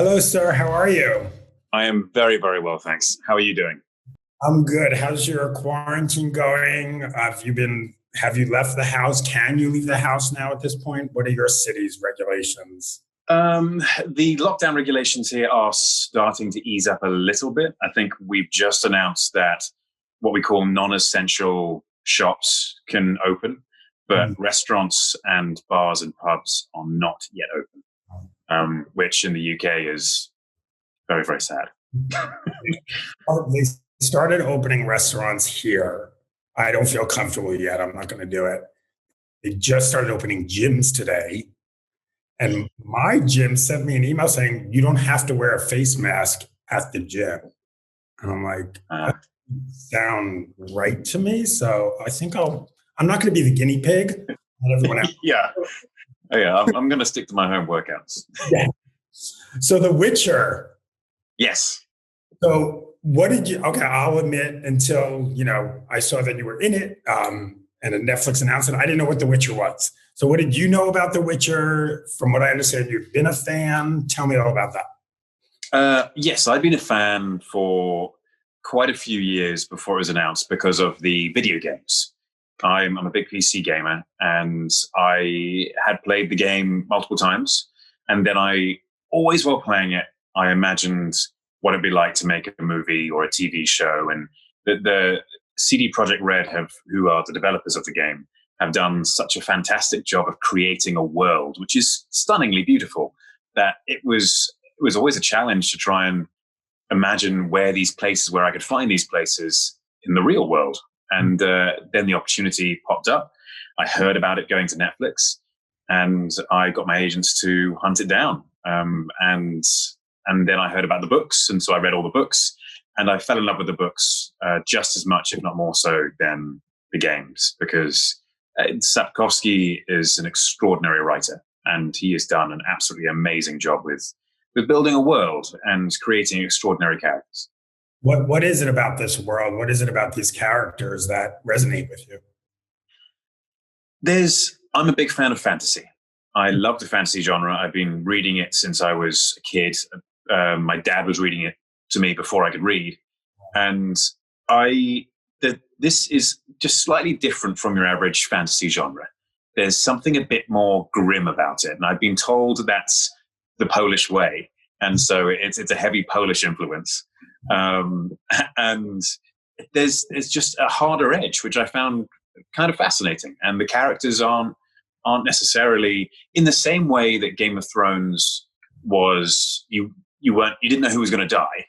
Hello, sir. How are you? I am very, very well, thanks. How are you doing? I'm good. How's your quarantine going? Have you left the house? Can you leave the house now at this point? What are your city's regulations? The lockdown regulations here are starting to ease up a little bit. I think we've just announced that what we call non-essential shops can open, but Mm. restaurants and bars and pubs are not yet open, which in the UK is very, very sad. They started opening restaurants here. I don't feel comfortable yet. I'm not going to do it. They just started opening gyms today. And my gym sent me an email saying you don't have to wear a face mask at the gym. And I'm like, Uh, that doesn't sound right to me. So I'm not going to be the guinea pig. Not everyone else. yeah, yeah. I'm going to stick to my home workouts. Yeah. So The Witcher. Yes. So what did you, okay, I'll admit until, I saw that you were in it and a Netflix announcement, I didn't know what The Witcher was. So what did you know about The Witcher? From what I understand, you've been a fan. Tell me all about that. Yes, I've been a fan for quite a few years before it was announced because of the video games. I'm a big PC gamer, and I had played the game multiple times. And then always while playing it, I imagined what it'd be like to make a movie or a TV show. And the CD Projekt Red, who are the developers of the game, have done such a fantastic job of creating a world, which is stunningly beautiful, that it was always a challenge to try and imagine where I could find these places in the real world. And then the opportunity popped up. I heard about it going to Netflix, and I got my agents to hunt it down. And then I heard about the books, and so I read all the books, and I fell in love with the books just as much, if not more so, than the games, because Sapkowski is an extraordinary writer, and he has done an absolutely amazing job with building a world and creating extraordinary characters. What is it about this world? What is it about these characters that resonate with you? I'm a big fan of fantasy. I love the fantasy genre. I've been reading it since I was a kid. My dad was reading it to me before I could read. And this is just slightly different from your average fantasy genre. There's something a bit more grim about it. And I've been told that's the Polish way. And so it's a heavy Polish influence. And there's just a harder edge, which I found kind of fascinating. And the characters aren't necessarily in the same way that Game of Thrones was. You didn't know who was going to die.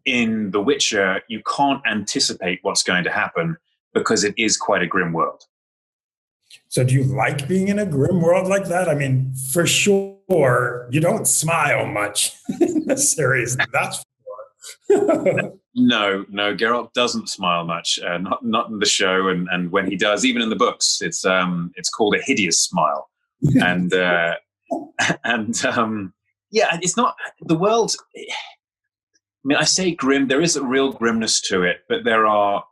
In The Witcher, you can't anticipate what's going to happen because it is quite a grim world. So do you like being in a grim world like that? I mean, for sure, you don't smile much in the series. That's for sure. No, Geralt doesn't smile much. Not in the show, and when he does, even in the books, it's called a hideous smile, and yeah, it's not the world. I mean, I say grim. There is a real grimness to it, but there are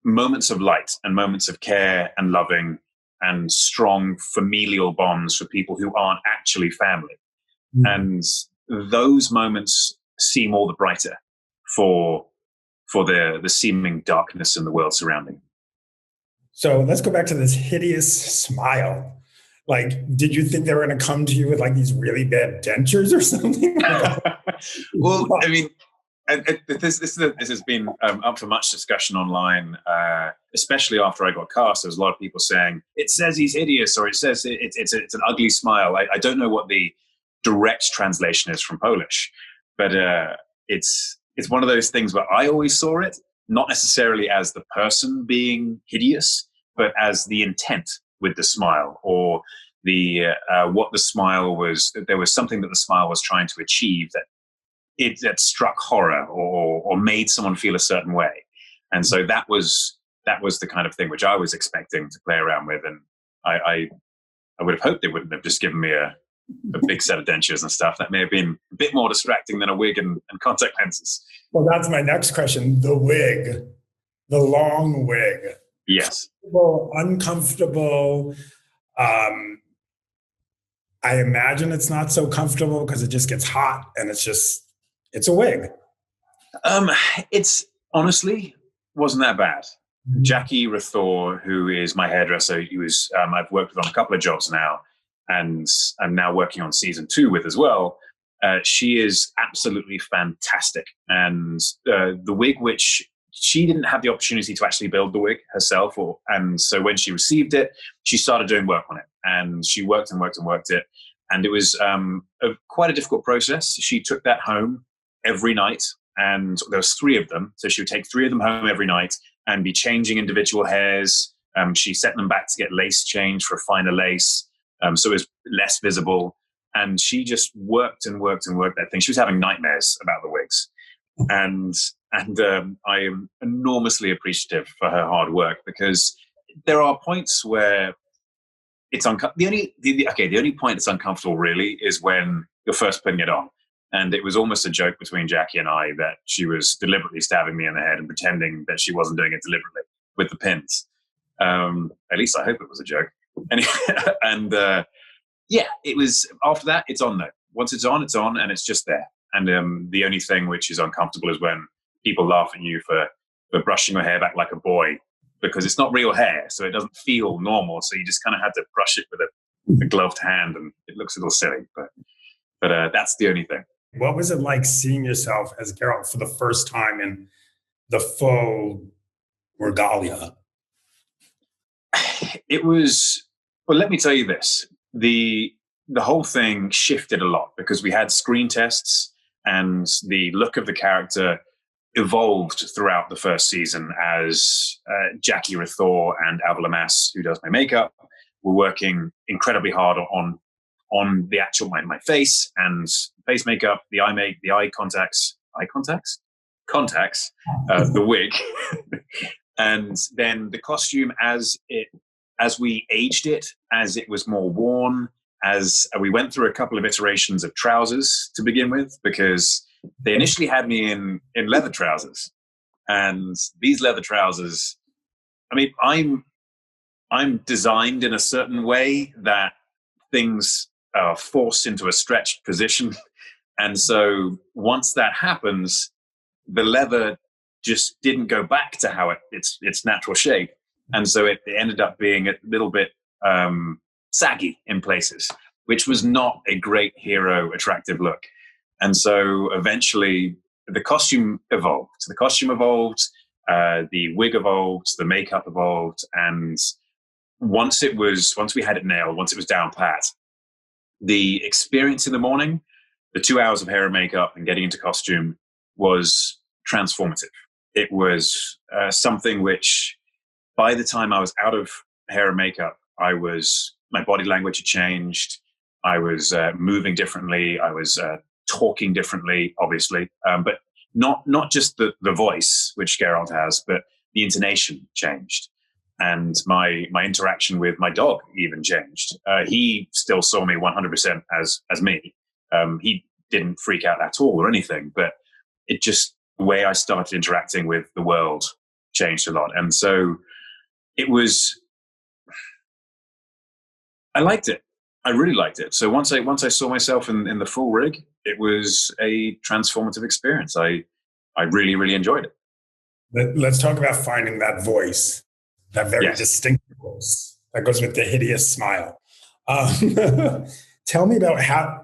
moments of light and moments of care and loving and strong familial bonds for people who aren't actually family, and those moments seem all the brighter for the seeming darkness in the world surrounding. So let's go back to this hideous smile. Like, did you think they were going to come to you with like these really bad dentures or something? Well, I mean, this has been up for much discussion online, especially after I got cast. There was a lot of people saying, it says he's hideous, or it says it's an ugly smile. I don't know what the direct translation is from Polish, but it's one of those things where I always saw it, not necessarily as the person being hideous, but as the intent with the smile, or what the smile was. There was something that the smile was trying to achieve that struck horror or made someone feel a certain way. And so that was the kind of thing which I was expecting to play around with. And I would have hoped they wouldn't have just given me a big set of dentures and stuff. That may have been a bit more distracting than a wig and contact lenses. Well, that's my next question. The wig, the long wig. Yes. Uncomfortable. I imagine it's not so comfortable because it just gets hot and it's a wig. Um, it's honestly wasn't that bad. Mhm. Jackie Rathor, who is my hairdresser, I've worked with on a couple of jobs now, and I'm now working on season 2 with as well. She is absolutely fantastic, and the wig, which she didn't have the opportunity to actually build the wig herself, and so when she received it, she started doing work on it, and she worked and worked and worked it, and it was quite a difficult process. She took that home every night, and there was 3 of them, so she would take 3 of them home every night and be changing individual hairs. She sent them back to get lace change for finer lace, so it was less visible. And she just worked and worked and worked that thing. She was having nightmares about the wigs, and I am enormously appreciative for her hard work, because there are points where it's the only point it's uncomfortable really is when you're first putting it on. And it was almost a joke between Jackie and I that she was deliberately stabbing me in the head and pretending that she wasn't doing it deliberately with the pins. At least I hope it was a joke. And yeah, it was. After that, it's on though. Once it's on, and it's just there. And the only thing which is uncomfortable is when people laugh at you for brushing your hair back like a boy, because it's not real hair, so it doesn't feel normal. So you just kind of had to brush it with a gloved hand, and it looks a little silly. But that's the only thing. What was it like seeing yourself as Geralt for the first time in the full regalia? It was, well, let me tell you this. The whole thing shifted a lot because we had screen tests, and the look of the character evolved throughout the first season as Jackie Rathor and Avalamas, who does my makeup, were working incredibly hard on the actual my face and face makeup, the eye contacts, the wig, and then the costume as we aged it, as it was more worn, as we went through a couple of iterations of trousers to begin with, because they initially had me in leather trousers, and these leather trousers, I mean, I'm designed in a certain way that things are forced into a stretched position. And so once that happens, the leather just didn't go back to how its natural shape. And so it ended up being a little bit saggy in places, which was not a great hero attractive look. And so eventually the costume evolved. The wig evolved, the makeup evolved, and once we had it nailed, once it was down pat, the experience in the morning, the 2 hours of hair and makeup and getting into costume was transformative. It was something which, by the time I was out of hair and makeup, my body language had changed. I was moving differently. I was talking differently, obviously, but not just the voice, which Geralt has, but the intonation changed. And my interaction with my dog even changed. He still saw me 100% as me. He didn't freak out at all or anything, but it just, the way I started interacting with the world changed a lot. And so I liked it. I really liked it. So once I saw myself in the full rig, it was a transformative experience. I really, really enjoyed it. Let's talk about finding that voice, that very Yes. distinct voice that goes with the hideous smile. Tell me about how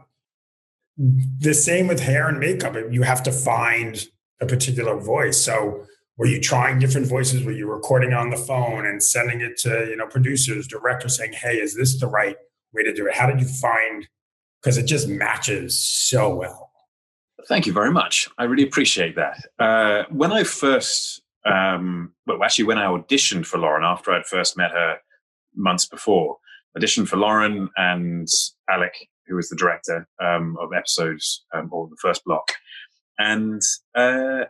the same with hair and makeup. You have to find a particular voice. So were you trying different voices? Were you recording on the phone and sending it to, producers, directors saying, hey, is this the right way to do it? How did you find, because it just matches so well. Thank you very much. I really appreciate that. When I first, when I auditioned for Lauren, after I'd first met her months before, auditioned for Lauren and Alec, who was the director of episodes or the first block. And I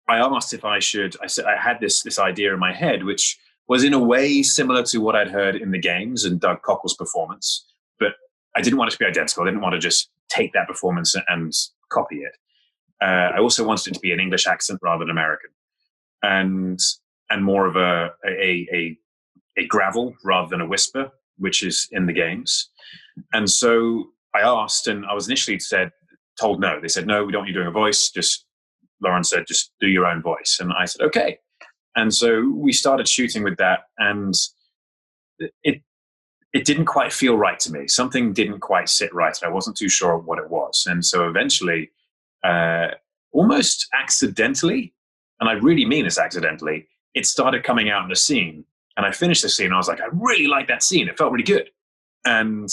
asked if I said I had this idea in my head, which was in a way similar to what I'd heard in the games and Doug Cockle's performance, but I didn't want it to be identical. I didn't want to just take that performance and copy it. I also wanted it to be an English accent rather than American, and more of a gravel rather than a whisper, which is in the games. And so I asked, and I was initially told no. They said, no, we don't want you doing a voice. Lauren said, just do your own voice. And I said, okay. And so we started shooting with that, and it didn't quite feel right to me. Something didn't quite sit right. I wasn't too sure what it was. And so eventually, almost accidentally, and I really mean this accidentally, it started coming out in the scene. And I finished the scene, and I was like, I really like that scene. It felt really good. And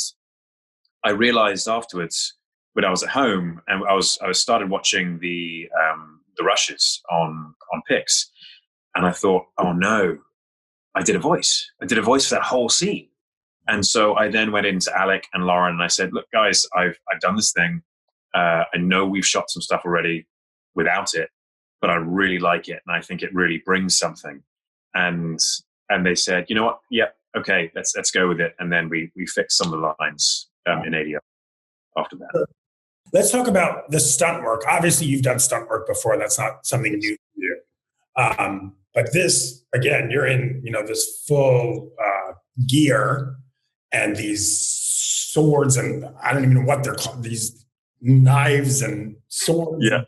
I realized afterwards, when I was at home, and I started watching the rushes on Pix, and I thought, oh no, I did a voice. I did a voice for that whole scene. And so I then went into Alec and Lauren, and I said, look, guys, I've done this thing. I know we've shot some stuff already without it, but I really like it, and I think it really brings something. And they said, you know what? Yep, okay, let's go with it. And then we fixed some of the lines in ADR after that. Let's talk about the stunt work. Obviously, you've done stunt work before. That's not something new to you. But this, again, you're in, this full gear and these swords, and I don't even know what they're called, these knives and swords. Yeah.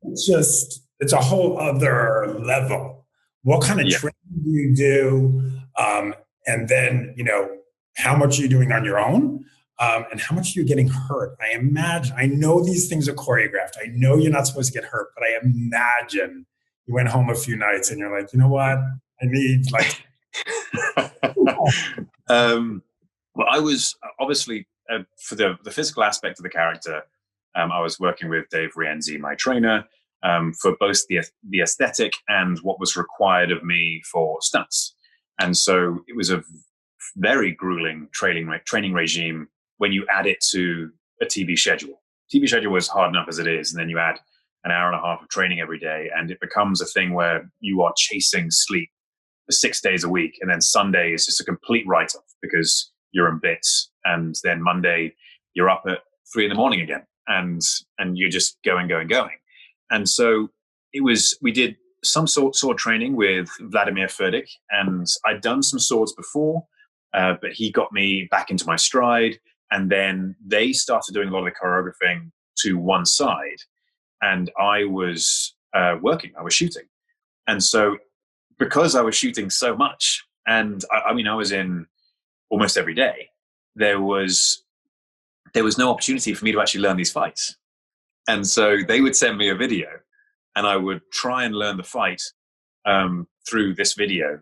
It's a whole other level. What kind of training do you do? And then, how much are you doing on your own? And how much are you getting hurt? I know these things are choreographed. I know you're not supposed to get hurt, but I imagine you went home a few nights and you're like, you know what? I need well, I was obviously for the physical aspect of the character. I was working with Dave Rienzi, my trainer, for both the aesthetic and what was required of me for stunts. And so it was a very grueling training regime when you add it to a TV schedule. TV schedule was hard enough as it is, and then you add an hour and a half of training every day, and it becomes a thing where you are chasing sleep for 6 days a week, and then Sunday is just a complete write-off because you're in bits, and then Monday you're up at 3 a.m. again, and you're just going. And so we did some sword training with Vladimir Furdik, and I'd done some swords before, but he got me back into my stride. And then they started doing a lot of the choreographing to one side, and I was working, I was shooting. And so because I was shooting so much, and I was in almost every day, there was no opportunity for me to actually learn these fights. And so they would send me a video, and I would try and learn the fight through this video,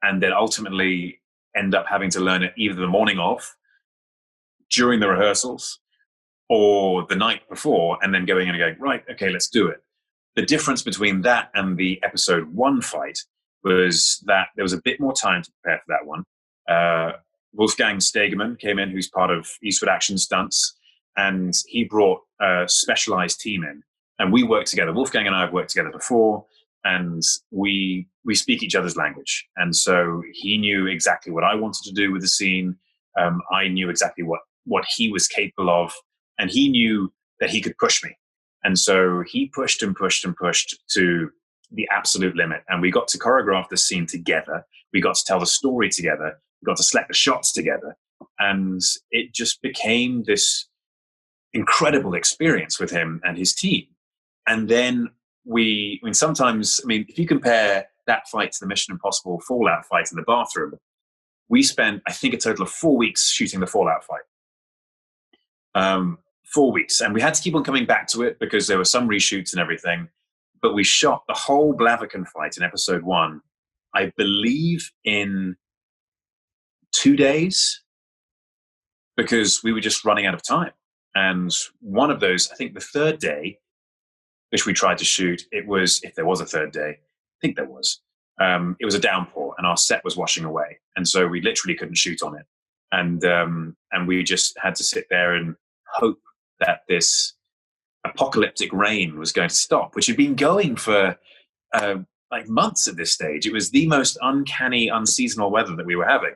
and then ultimately end up having to learn it either the morning of, during the rehearsals, or the night before, and then going right, okay, let's do it. The difference between that and the episode 1 fight was that there was a bit more time to prepare for that one. Wolfgang Stegemann came in, who's part of Eastwood Action Stunts, and he brought a specialized team in, and we worked together. Wolfgang and I have worked together before, and we speak each other's language. And so he knew exactly what I wanted to do with the scene. I knew exactly what he was capable of, and he knew that he could push me. And so he pushed and pushed and pushed to the absolute limit. And we got to choreograph the scene together. We got to tell the story together. We got to select the shots together. And it just became this incredible experience with him and his team. And then if you compare that fight to the Mission Impossible Fallout fight in the bathroom, we spent, I think, a total of 4 weeks shooting the Fallout fight. 4 weeks. And we had to keep on coming back to it because there were some reshoots and everything. But we shot the whole Blaviken fight in episode 1, I believe, in 2 days, because we were just running out of time. And one of those, I think the third day, which we tried to shoot, it was, if there was a third day, I think there was, it was a downpour and our set was washing away. And so we literally couldn't shoot on it. And we just had to sit there and hope that this apocalyptic rain was going to stop, which had been going for months at this stage. It was the most uncanny, unseasonal weather that we were having.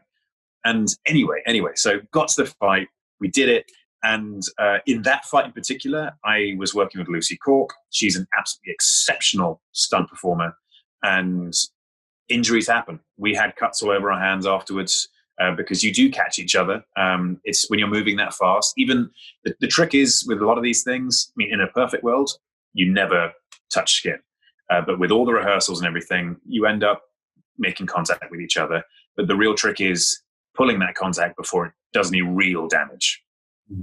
And anyway, so got to the fight, we did it. And in that fight in particular, I was working with Lucy Cork. She's an absolutely exceptional stunt performer, and injuries happen. We had cuts all over our hands afterwards. because you do catch each other. It's when you're moving that fast. Even the trick is with a lot of these things, I mean, in a perfect world, you never touch skin. But with all the rehearsals and everything, you end up making contact with each other. But the real trick is pulling that contact before it does any real damage.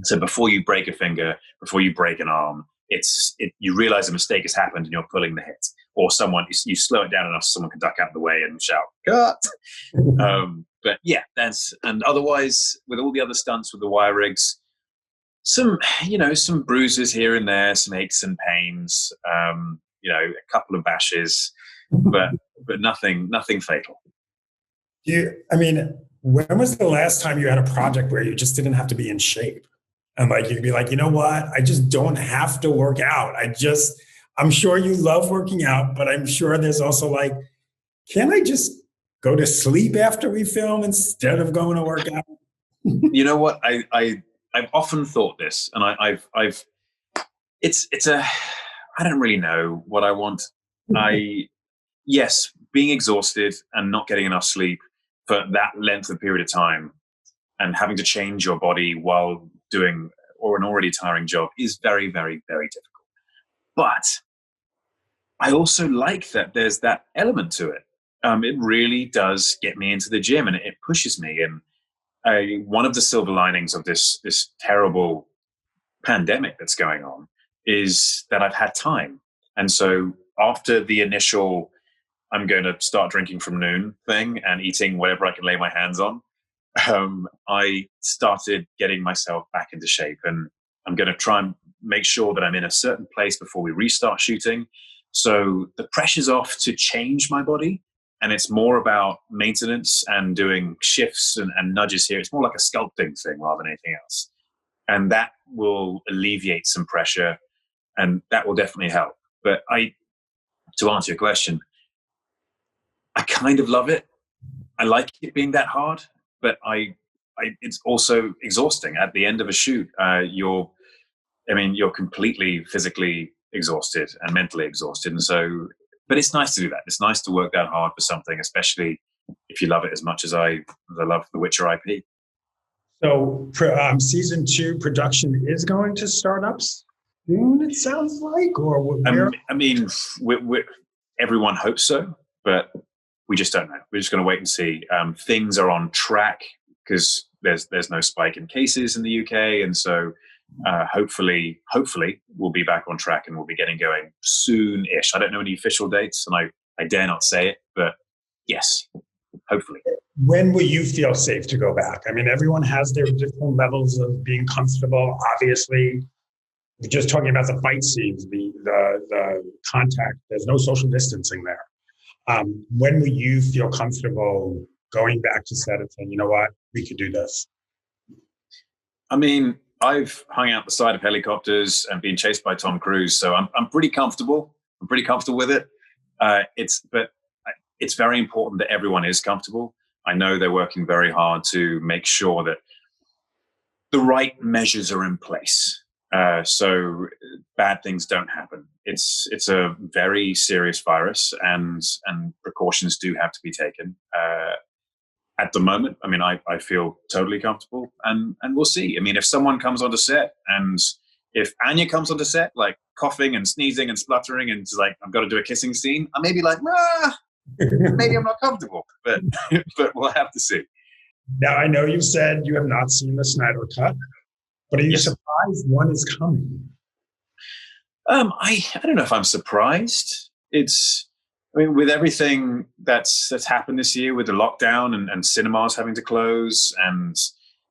So before you break a finger, before you break an arm, you realize a mistake has happened and you're pulling the hit. Or you slow it down enough so someone can duck out of the way and shout, cut! But yeah, and otherwise, with all the other stunts with the wire rigs, some bruises here and there, some aches and pains, a couple of bashes, but nothing fatal. When was the last time you had a project where you just didn't have to be in shape? And like, you'd be like, you know what? I just don't have to work out. I'm sure you love working out, but I'm sure there's also like, can I just go to sleep after we film instead of going to work out? You know what? I've often thought this, and I don't really know what I want. Yes, being exhausted and not getting enough sleep for that length of period of time and having to change your body while doing an already tiring job is very, very, very difficult. But I also like that there's that element to it. It really does get me into the gym and it pushes me. And one of the silver linings of this terrible pandemic that's going on is that I've had time. And so after the initial, I'm going to start drinking from noon thing and eating whatever I can lay my hands on, I started getting myself back into shape. And I'm going to try and make sure that I'm in a certain place before we restart shooting. So the pressure's off to change my body. And it's more about maintenance and doing shifts and nudges here. It's more like a sculpting thing rather than anything else. And that will alleviate some pressure and that will definitely help. But to answer your question, I kind of love it. I like it being that hard, but it's also exhausting. At the end of a shoot, you're completely physically exhausted and mentally exhausted. And so, but it's nice to do that. It's nice to work that hard for something, especially if you love it as much as I love the Witcher IP. So season 2 production is going to start up soon, it sounds like, or where? Everyone hopes so, but we just don't know. We're just going to wait and see. Things are on track because there's no spike in cases in the UK, and so hopefully we'll be back on track and we'll be getting going soon-ish. I don't know any official dates, and I dare not say it, but yes, hopefully. When will you feel safe to go back? I mean, everyone has their different levels of being comfortable. Obviously, we're just talking about the fight scenes, the contact. There's no social distancing there. When will you feel comfortable going back to set and saying, you know what, we could do this? I mean, I've hung out the side of helicopters and been chased by Tom Cruise, so I'm pretty comfortable. I'm pretty comfortable with it. But it's very important that everyone is comfortable. I know they're working very hard to make sure that the right measures are in place, so bad things don't happen. It's a very serious virus, and precautions do have to be taken. At the moment, I mean, I feel totally comfortable, and we'll see. I mean, if someone comes onto set, and if Anya comes onto set, like coughing and sneezing and spluttering, and like, I've got to do a kissing scene, I may be like, maybe I'm not comfortable, but we'll have to see. Now, I know you said you have not seen the Snyder Cut, but are you surprised one is coming? I don't know if I'm surprised. With everything that's happened this year with the lockdown and cinemas having to close and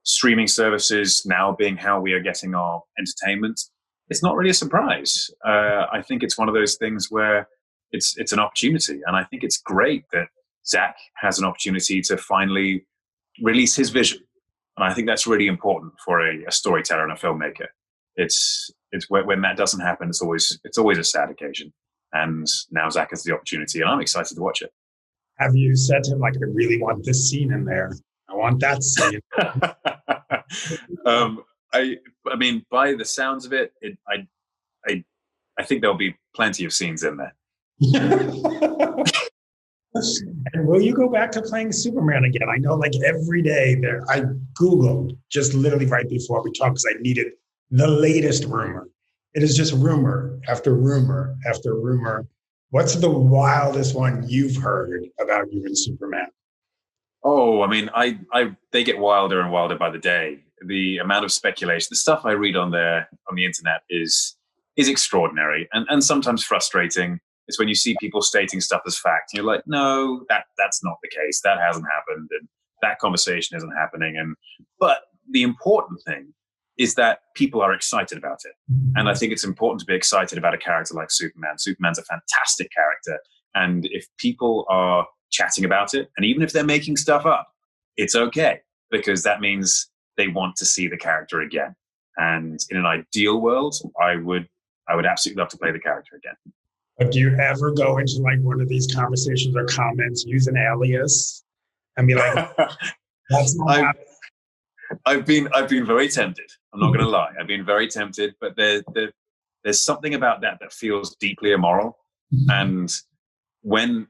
streaming services now being how we are getting our entertainment, it's not really a surprise. I think it's one of those things where it's an opportunity. And I think it's great that Zach has an opportunity to finally release his vision. And I think that's really important for a storyteller and a filmmaker. It's when that doesn't happen, it's always a sad occasion. And now Zach has the opportunity, and I'm excited to watch it. Have you said to him, like, I really want this scene in there? I want that scene. I mean, by the sounds of it, I think there'll be plenty of scenes in there. And will you go back to playing Superman again? I know, like every day there, I Googled just literally right before we talked because I needed the latest rumor. It is just rumor after rumor after rumor. What's the wildest one you've heard about you and Superman? Oh, I mean, they get wilder and wilder by the day. The amount of speculation, the stuff I read on the internet is extraordinary and sometimes frustrating. It's when you see people stating stuff as fact, and you're like, no, that's not the case. That hasn't happened, and that conversation isn't happening. But the important thing is that people are excited about it, and I think it's important to be excited about a character like Superman. Superman's a fantastic character, and if people are chatting about it, and even if they're making stuff up, it's okay, because that means they want to see the character again. And in an ideal world, I would absolutely love to play the character again. But do you ever go into like one of these conversations or comments, use an alias, and be like, "That's not I've been very tempted. I'm not going to lie. I've been very tempted, but there's something about that feels deeply immoral. And when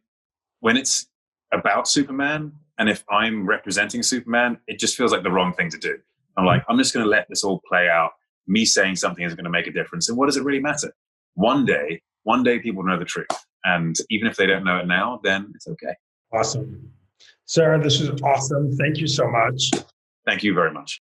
it's about Superman, and if I'm representing Superman, it just feels like the wrong thing to do. I'm like, I'm just going to let this all play out. Me saying something isn't going to make a difference. And what does it really matter? One day people know the truth. And even if they don't know it now, then it's okay. Awesome. Sarah, this is awesome. Thank you so much. Thank you very much.